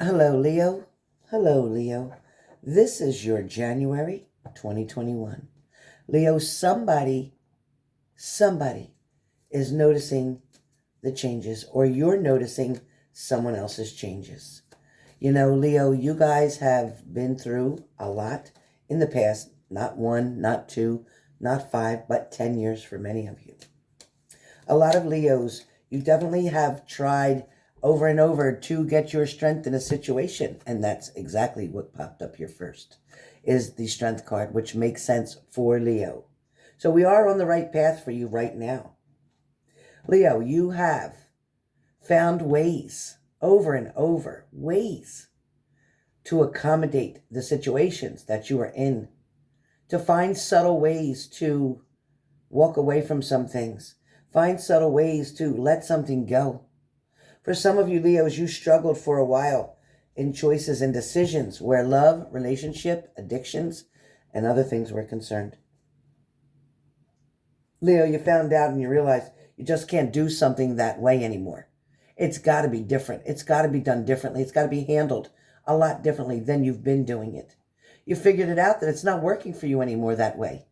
Hello, Leo. Hello, Leo. This is your January 2021. Leo, somebody is noticing the changes, or you're noticing someone else's changes. You know, Leo, you guys have been through a lot in the past, not one, not two, not five, but 10 years for many of you. A lot of Leos, you definitely have tried over and over to get your strength in a situation. And that's exactly what popped up here first, is the strength card, which makes sense for Leo. So we are on the right path for you right now. Leo, you have found ways over and over, ways to accommodate the situations that you are in, to find subtle ways to walk away from some things, find subtle ways to let something go. For some of you Leos, you struggled for a while in choices and decisions where love, relationship, addictions, and other things were concerned. Leo, you found out and you realized you just can't do something that way anymore. It's got to be different. It's got to be done differently. It's got to be handled a lot differently than you've been doing it. You figured it out that it's not working for you anymore that way.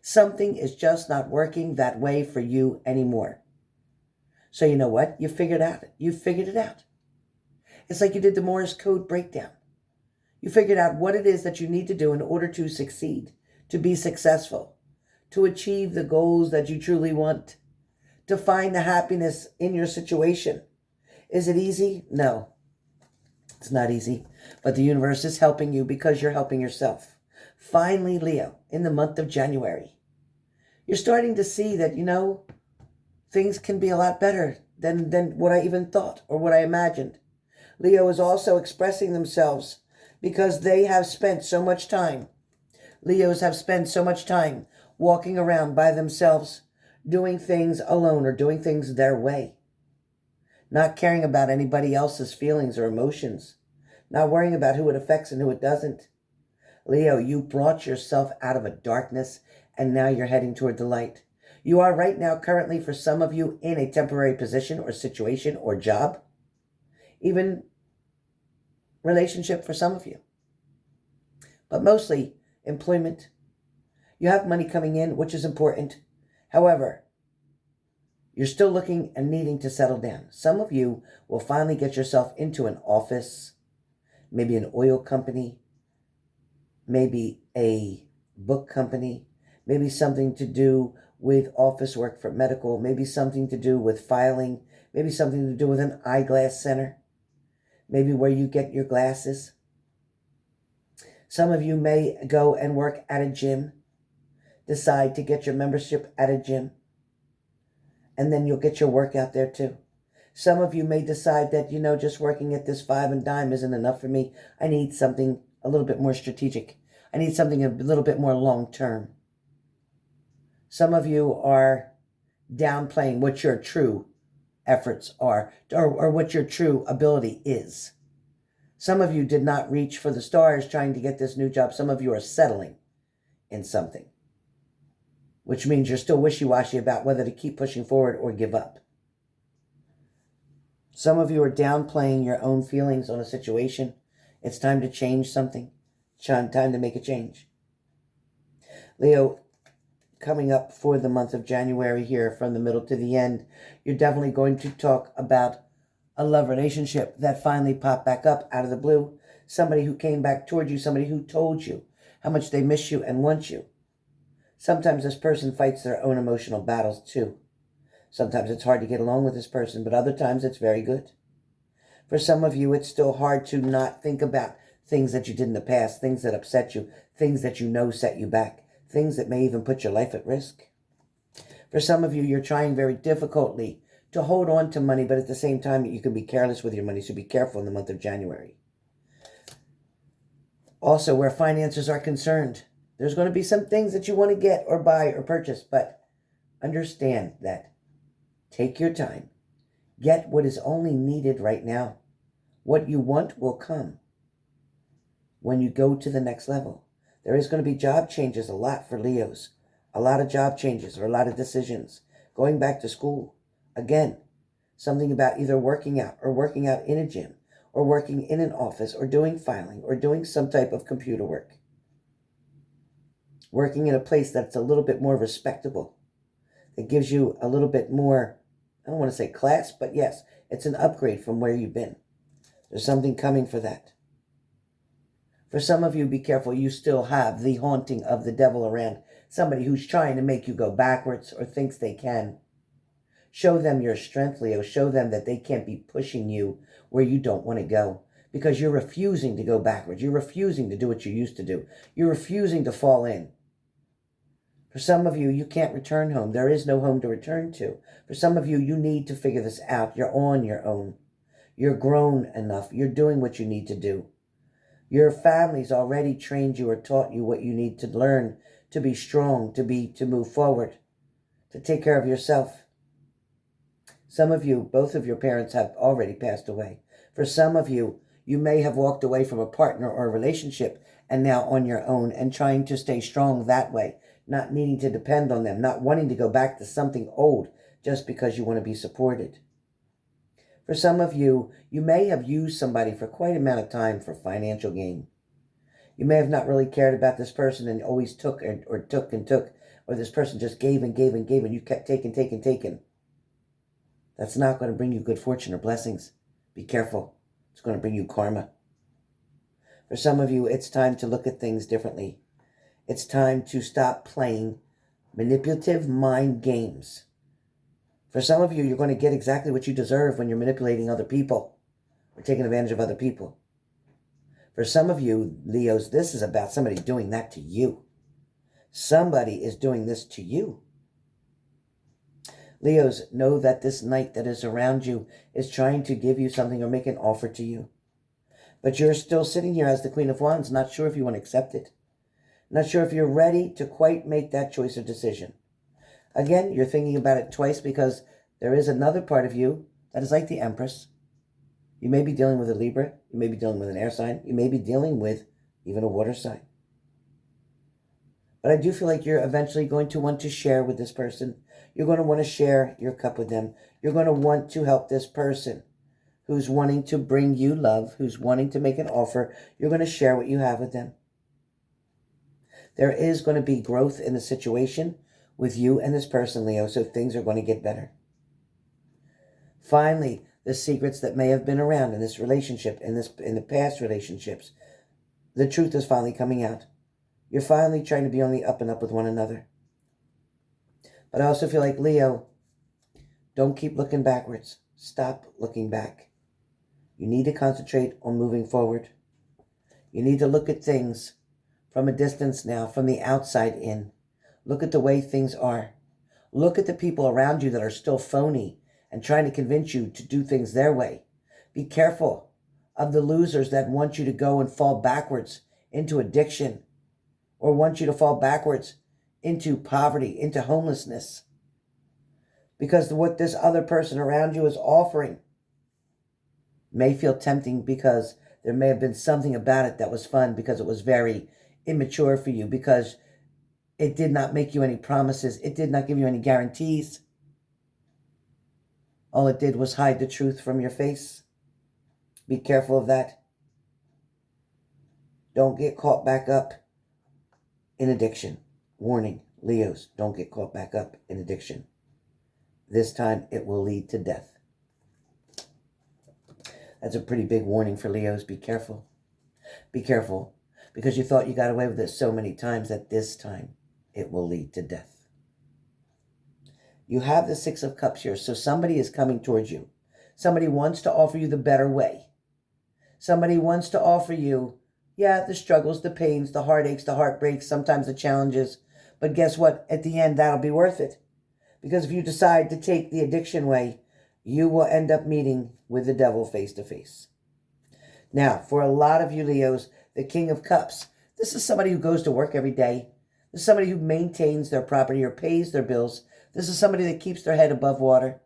Something is just not working that way for you anymore. So you know what? You figured out. You figured it out. It's like you did the Morse code breakdown. You figured out what it is that you need to do in order to succeed, to be successful, to achieve the goals that you truly want, to find the happiness in your situation. Is it easy? No, it's not easy. But the universe is helping you because you're helping yourself. Finally, Leo, in the month of January, you're starting to see that, things can be a lot better than what I even thought or what I imagined. Leo is also expressing themselves because they have spent so much time. Leos have spent so much time walking around by themselves, doing things alone or doing things their way, not caring about anybody else's feelings or emotions, not worrying about who it affects and who it doesn't. Leo, you brought yourself out of a darkness and now you're heading toward the light. You are right now currently, for some of you, in a temporary position or situation or job, even relationship for some of you, but mostly employment. You have money coming in, which is important. However, you're still looking and needing to settle down. Some of you will finally get yourself into an office, maybe an oil company, maybe a book company, maybe something to do with office work for medical, maybe something to do with filing, maybe something to do with an eyeglass center, maybe where you get your glasses. Some of you may go and work at a gym, decide to get your membership at a gym, and then you'll get your workout there too. Some of you may decide that, just working at this five and dime isn't enough for me. I need something a little bit more strategic. I need something a little bit more long term. Some of you are downplaying what your true efforts are, or what your true ability is. Some of you did not reach for the stars trying to get this new job. Some of you are settling in something, which means you're still wishy-washy about whether to keep pushing forward or give up. Some of you are downplaying your own feelings on a situation. It's time to change something. Time to make a change. Leo, coming up for the month of January here, from the middle to the end, you're definitely going to talk about a love relationship that finally popped back up out of the blue. Somebody who came back toward you, somebody who told you how much they miss you and want you. Sometimes this person fights their own emotional battles too. Sometimes it's hard to get along with this person, but other times it's very good. For some of you, it's still hard to not think about things that you did in the past, things that upset you, things that you know set you back, things that may even put your life at risk. For some of you, you're trying very difficultly to hold on to money, but at the same time, you can be careless with your money, so be careful in the month of January. Also, where finances are concerned, there's going to be some things that you want to get or buy or purchase, but understand that. Take your time. Get what is only needed right now. What you want will come when you go to the next level. There is going to be job changes a lot for Leos. A lot of job changes or a lot of decisions. Going back to school. Again, something about either working out or working out in a gym or working in an office or doing filing or doing some type of computer work. Working in a place that's a little bit more respectable, that gives you a little bit more, I don't want to say class, but yes, it's an upgrade from where you've been. There's something coming for that. For some of you, be careful, you still have the haunting of the devil around. Somebody who's trying to make you go backwards or thinks they can. Show them your strength, Leo. Show them that they can't be pushing you where you don't want to go, because you're refusing to go backwards. You're refusing to do what you used to do. You're refusing to fall in. For some of you, you can't return home. There is no home to return to. For some of you, you need to figure this out. You're on your own. You're grown enough. You're doing what you need to do. Your family's already trained you or taught you what you need to learn to be strong, to move forward, to take care of yourself. Some of you, both of your parents have already passed away. For some of you, you may have walked away from a partner or a relationship and now on your own and trying to stay strong that way, not needing to depend on them, not wanting to go back to something old just because you want to be supported. For some of you, you may have used somebody for quite an amount of time for financial gain. You may have not really cared about this person and always took, or this person just gave and gave and gave and you kept taking. That's not going to bring you good fortune or blessings. Be careful. It's going to bring you karma. For some of you, it's time to look at things differently. It's time to stop playing manipulative mind games. For some of you, you're going to get exactly what you deserve when you're manipulating other people or taking advantage of other people. For some of you, Leos, this is about somebody doing that to you. Somebody is doing this to you. Leos, know that this knight that is around you is trying to give you something or make an offer to you. But you're still sitting here as the Queen of Wands, not sure if you want to accept it. Not sure if you're ready to quite make that choice or decision. Again, you're thinking about it twice because there is another part of you that is like the Empress. You may be dealing with a Libra. You may be dealing with an air sign. You may be dealing with even a water sign. But I do feel like you're eventually going to want to share with this person. You're going to want to share your cup with them. You're going to want to help this person who's wanting to bring you love, who's wanting to make an offer. You're going to share what you have with them. There is going to be growth in the situation with you and this person, Leo, so things are going to get better. Finally, the secrets that may have been around in this relationship, in the past relationships, the truth is finally coming out. You're finally trying to be on the up and up with one another. But I also feel like, Leo, don't keep looking backwards. Stop looking back. You need to concentrate on moving forward. You need to look at things from a distance now, from the outside in. Look at the way things are. Look at the people around you that are still phony and trying to convince you to do things their way. Be careful of the losers that want you to go and fall backwards into addiction or want you to fall backwards into poverty, into homelessness. Because what this other person around you is offering may feel tempting because there may have been something about it that was fun, because it was very immature for you, because it did not make you any promises. It did not give you any guarantees. All it did was hide the truth from your face. Be careful of that. Don't get caught back up in addiction. Warning, Leos, don't get caught back up in addiction. This time it will lead to death. That's a pretty big warning for Leos. Be careful. Be careful, because you thought you got away with it so many times that this time it will lead to death. You have the Six of Cups here, so somebody is coming towards you. Somebody wants to offer you the better way. Somebody wants to offer you, the struggles, the pains, the heartaches, the heartbreaks, sometimes the challenges. But guess what? At the end, that'll be worth it. Because if you decide to take the addiction way, you will end up meeting with the devil face to face. Now, for a lot of you Leos, the King of Cups, this is somebody who goes to work every day. This is somebody who maintains their property or pays their bills. This is somebody that keeps their head above water.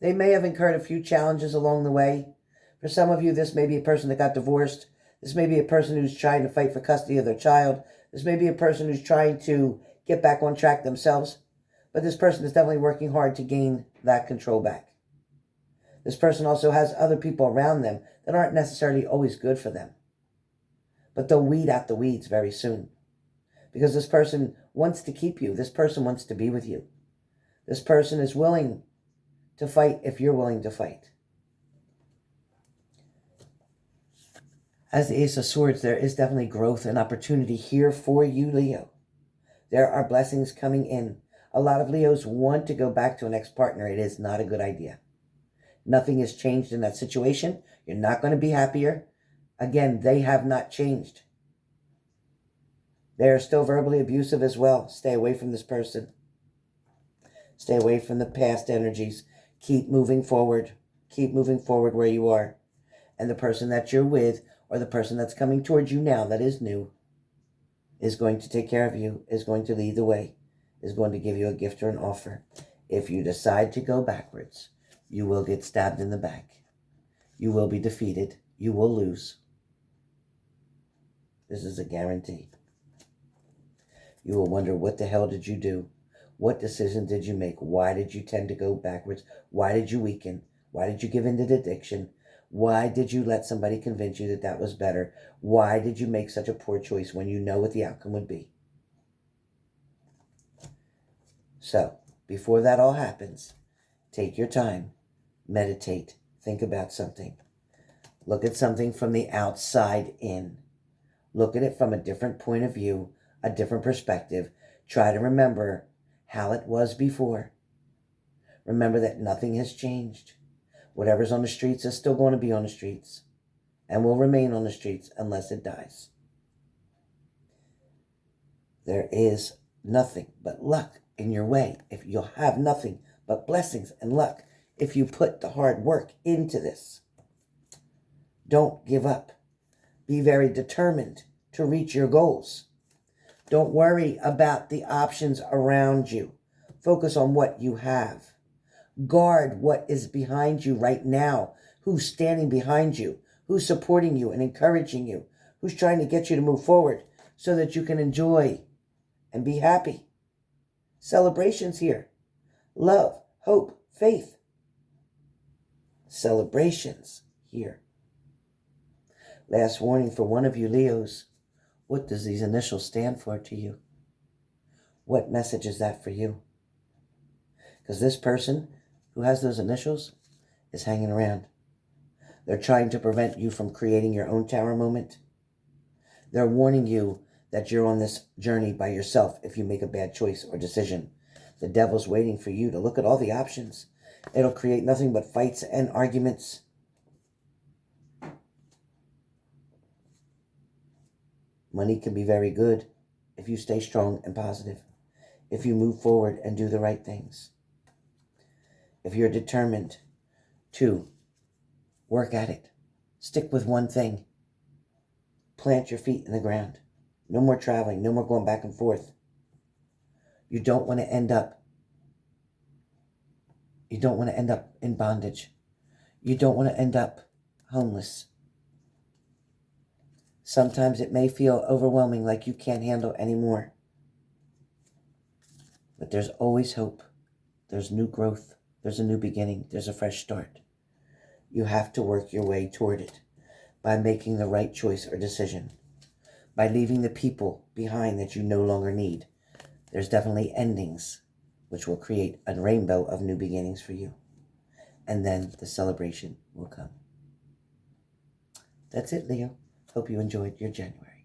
They may have incurred a few challenges along the way. For some of you, this may be a person that got divorced. This may be a person who's trying to fight for custody of their child. This may be a person who's trying to get back on track themselves. But this person is definitely working hard to gain that control back. This person also has other people around them that aren't necessarily always good for them. But they'll weed out the weeds very soon. Because this person wants to keep you. This person wants to be with you. This person is willing to fight if you're willing to fight. As the Ace of Swords, there is definitely growth and opportunity here for you, Leo. There are blessings coming in. A lot of Leos want to go back to an ex-partner. It is not a good idea. Nothing has changed in that situation. You're not going to be happier. Again, they have not changed. They are still verbally abusive as well. Stay away from this person. Stay away from the past energies. Keep moving forward. Keep moving forward where you are. And the person that you're with, or the person that's coming towards you now that is new, is going to take care of you, is going to lead the way, is going to give you a gift or an offer. If you decide to go backwards, you will get stabbed in the back. You will be defeated. You will lose. This is a guarantee. You will wonder, what the hell did you do? What decision did you make? Why did you tend to go backwards? Why did you weaken? Why did you give in to addiction? Why did you let somebody convince you that that was better? Why did you make such a poor choice when you know what the outcome would be? So, before that all happens, take your time, meditate, think about something. Look at something from the outside in. Look at it from a different point of view, a different perspective. Try to remember how it was before. Remember that nothing has changed. Whatever's on the streets is still going to be on the streets and will remain on the streets unless it dies. There is nothing but luck in your way. If you'll have nothing but blessings and luck if you put the hard work into this. Don't give up. Be very determined to reach your goals. Don't worry about the options around you. Focus on what you have. Guard what is behind you right now. Who's standing behind you? Who's supporting you and encouraging you? Who's trying to get you to move forward so that you can enjoy and be happy? Celebrations here. Love, hope, faith. Celebrations here. Last warning for one of you Leos. What does these initials stand for to you? What message is that for you? Because this person who has those initials is hanging around. They're trying to prevent you from creating your own tower moment. They're warning you that you're on this journey by yourself if you make a bad choice or decision. The devil's waiting for you to look at all the options. It'll create nothing but fights and arguments. Money can be very good if you stay strong and positive, if you move forward and do the right things. If you're determined to work at it, stick with one thing, plant your feet in the ground. No more traveling, no more going back and forth. You don't want to end up in bondage. You don't want to end up homeless. Sometimes it may feel overwhelming, like you can't handle anymore. But there's always hope. There's new growth. There's a new beginning. There's a fresh start. You have to work your way toward it by making the right choice or decision, by leaving the people behind that you no longer need. There's definitely endings, which will create a rainbow of new beginnings for you. And then the celebration will come. That's it, Leo. Hope you enjoyed your January.